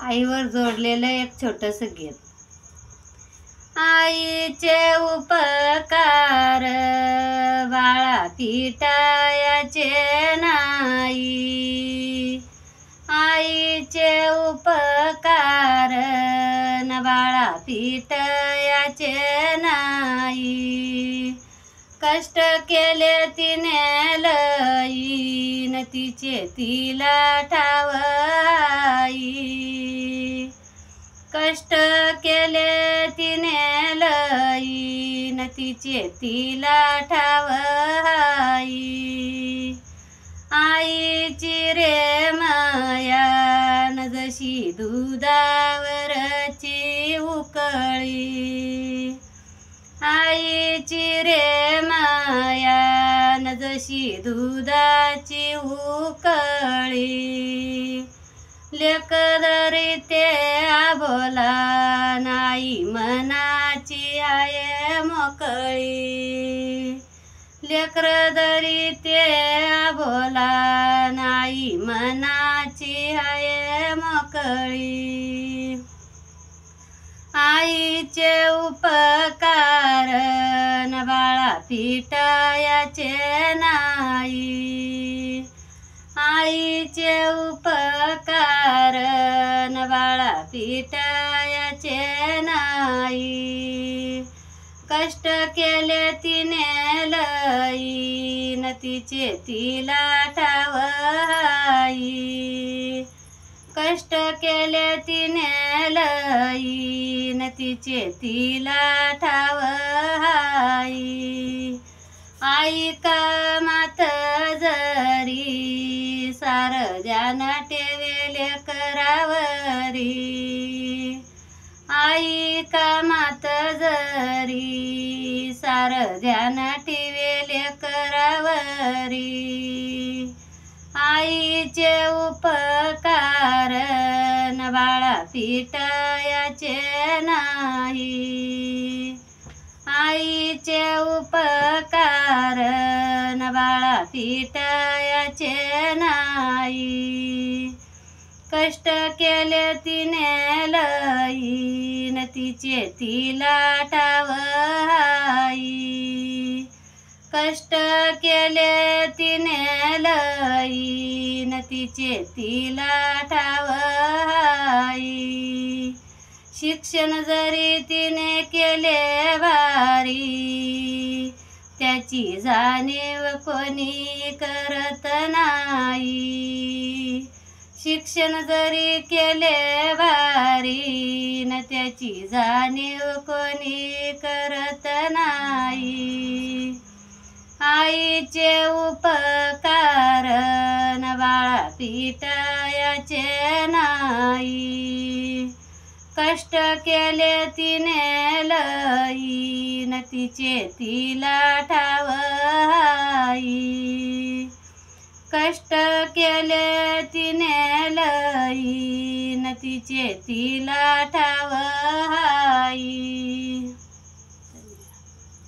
आईवर जोडलेलं एक छोटंसं गीत. आईचे उपकार बाळा फिटायचे नाही. आईचे उपकार न बाळा फिटायचे नाही. कष्ट केले तिने लई न तिचे तिला ठाव आई. कष्ट केले तिने लई न तिचे तिला ठाव आई. आईची रे माया न जशी दुधावरची उकळी. आईची रे माया न जशी दुधाची उकळी. लेकदरी ते आबोला नाही मनाची आहे मोकळी. लेकरदरी ते आबोला नाही मनाची आहे मोकळी. आईचे उपकार न बाळा फिटायचे नाही. आईचे उपकार न बाळा फिटायचे नाही. कष्ट केले तिने लई न तिचे तिला ठाव आई. कष्ट केले तिने लई न तिचे तिला ठाव आई. आई कामात जरी सार ध्यान ठेवेले करावरी. आई कामात जरी सार ध्यान ठेवेले करावरी. आईचे उपकार न बाळा फिटायचे नाही. आईचे उपकार न बाळा फिटायचे नाही. कष्ट केले तिने लई न तिचे तिला ठाव आई. कष्ट केले तिने लई न तिचे तिला ठाव आई. शिक्षण जरी तिने केले भारी त्याची जाणीव कोणी करत नाही. शिक्षण जरी केले भारी न त्याची जाणीव कोणी करत नाही. आईचे उपकार न बाळा फिटायचे नाही. कष्ट केले तिने लई न तिचे तिला ठाव आई. कष्ट केले तिने लई न तिचे तिला ठाव आई.